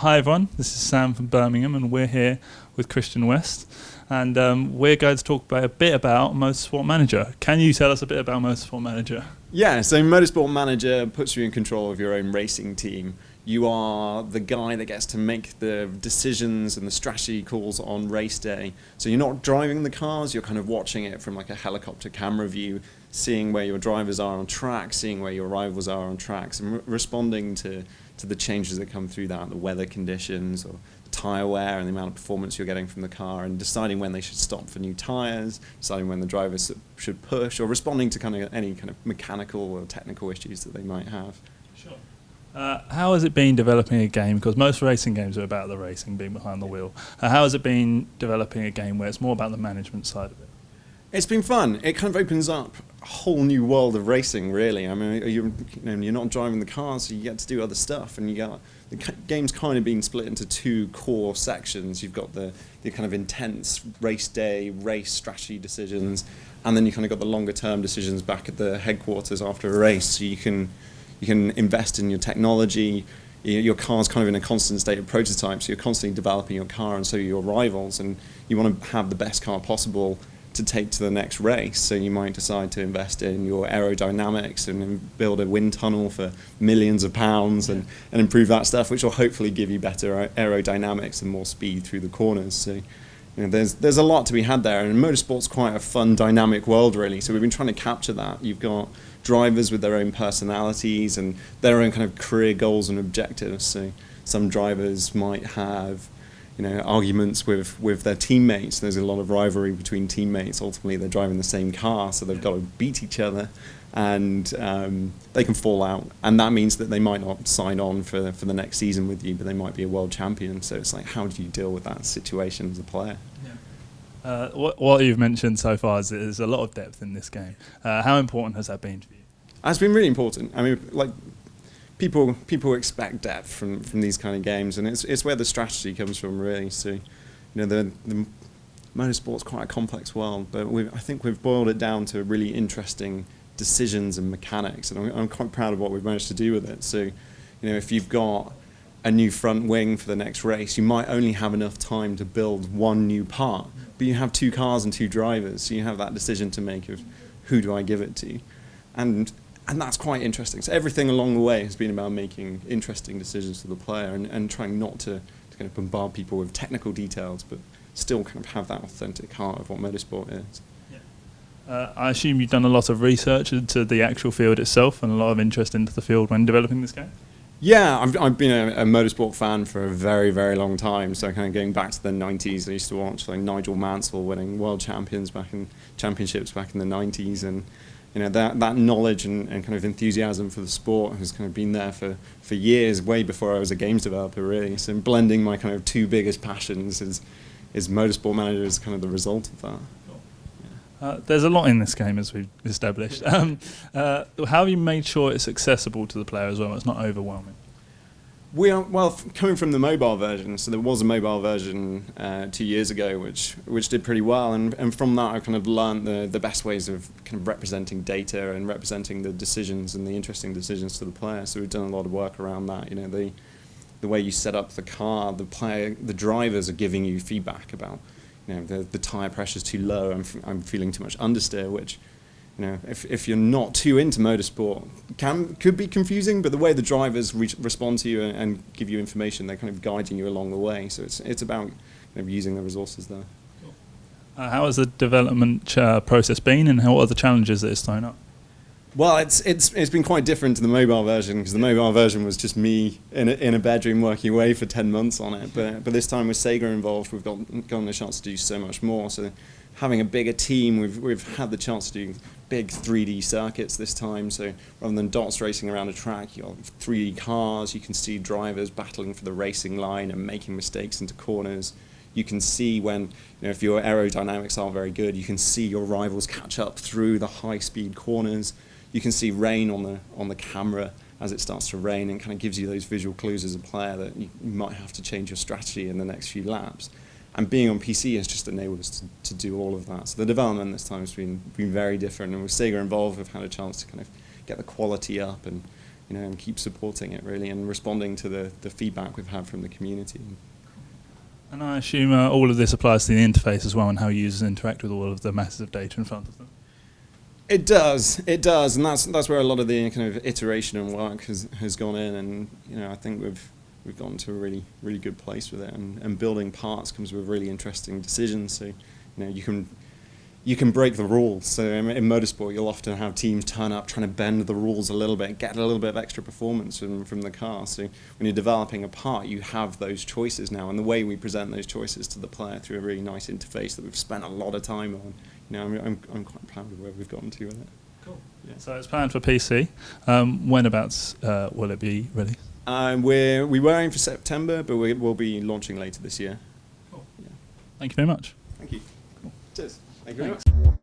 Hi everyone, this is Sam from Birmingham and we're here with Christian West and we're going to talk a bit about Motorsport Manager. Can you tell us a bit about Motorsport Manager? Yeah, so Motorsport Manager puts you in control of your own racing team. You are the guy that gets to make the decisions and the strategy calls on race day. So you're not driving the cars, you're kind of watching it from like a helicopter camera view, seeing where your drivers are on track, seeing where your rivals are on tracks, and responding to the changes that come through that, the weather conditions or the tyre wear and the amount of performance you're getting from the car, and deciding when they should stop for new tyres, deciding when the drivers should push, or responding to kind of any kind of mechanical or technical issues that they might have. Sure. How has it been developing a game? Because most racing games are about the racing, being behind the wheel. How has it been developing a game where it's more about the management side of it? It's been fun. It kind of opens up a whole new world of racing, really. I mean, you're not driving the cars, so you get to do other stuff. And the game's kind of been split into two core sections. You've got the kind of intense race day, race strategy decisions, and then you kind of got the longer term decisions back at the headquarters after a race. So you can invest in your technology. Your car's kind of in a constant state of prototype, so you're constantly developing your car, and so are your rivals, and you want to have the best car possible to take to the next race. So you might decide to invest in your aerodynamics and build a wind tunnel for millions of pounds and improve that stuff, which will hopefully give you better aerodynamics and more speed through the corners. So there's a lot to be had there, and motorsport's quite a fun, dynamic world, really. So we've been trying to capture that. You've got drivers with their own personalities and their own kind of career goals and objectives. So some drivers might have arguments with their teammates. There's a lot of rivalry between teammates. Ultimately, they're driving the same car, so they've got to beat each other, and they can fall out. And that means that they might not sign on for the next season with you, but they might be a world champion. So it's like, how do you deal with that situation as a player? Yeah. What you've mentioned so far is there's a lot of depth in this game. How important has that been for you? It's been really important. I mean, like, People expect depth from these kind of games, and it's where the strategy comes from, really. So, the motorsport's quite a complex world, but I think we've boiled it down to really interesting decisions and mechanics, and I'm quite proud of what we've managed to do with it. So, if you've got a new front wing for the next race, you might only have enough time to build one new part, but you have two cars and two drivers, so you have that decision to make of who do I give it to, and that's quite interesting. So everything along the way has been about making interesting decisions to the player and trying not to kind of bombard people with technical details, but still kind of have that authentic heart of what motorsport is. Yeah. I assume you've done a lot of research into the actual field itself and a lot of interest into the field when developing this game? Yeah, I've been a motorsport fan for a very, very long time. So kind of going back to the 90s, I used to watch like Nigel Mansell winning world championships back in the 90s, and that knowledge and kind of enthusiasm for the sport has kind of been there for years, way before I was a games developer, really. So blending my kind of two biggest passions is Motorsport Manager is kind of the result of that. There's a lot in this game, as we've established. How have you made sure it's accessible to the player as well? It's not overwhelming. Coming from the mobile version, so there was a mobile version 2 years ago, which did pretty well, and from that I kind of learned the best ways of kind of representing data and representing the decisions and the interesting decisions to the player. So we've done a lot of work around that. The way you set up the car, the drivers are giving you feedback about, the tire pressure's too low, I'm feeling too much understeer, which, if you're not too into motorsport, could be confusing, but the way the drivers respond to you and give you information, they're kind of guiding you along the way. So it's about kind of using the resources there. How has the development process been, and what are the challenges that it's thrown up? Well, it's been quite different to the mobile version, because the mobile version was just me in a bedroom working away for 10 months on it. But this time with Sega involved, we've gotten a chance to do so much more. So having a bigger team, we've had the chance to do big 3D circuits this time. So rather than dots racing around a track, you've got 3D cars. You can see drivers battling for the racing line and making mistakes into corners. You can see when, if your aerodynamics aren't very good, you can see your rivals catch up through the high-speed corners. You can see rain on the camera as it starts to rain, and kind of gives you those visual clues as a player that you might have to change your strategy in the next few laps. And being on PC has just enabled us to do all of that. So the development this time has been very different, and with Sega involved, we've had a chance to kind of get the quality up and and keep supporting it really and responding to the feedback we've had from the community. And I assume all of this applies to the interface as well, and how users interact with all of the masses of data in front of them. It does, and that's where a lot of the kind of iteration and work has gone in, and I think we've gotten to a really good place with it, and building parts comes with really interesting decisions. So you can break the rules. So in motorsport, you'll often have teams turn up trying to bend the rules a little bit, get a little bit of extra performance from the car. So when you're developing a part, you have those choices now, and the way we present those choices to the player through a really nice interface that we've spent a lot of time on. I'm quite proud of where we've gotten to with it. Cool. Yeah. So it's planned for PC. Whenabouts will it be released? We were aiming for September, but we'll be launching later this year. Cool. Yeah. Thank you very much. Thank you. Cool. Cheers. Thank you very Thanks. much.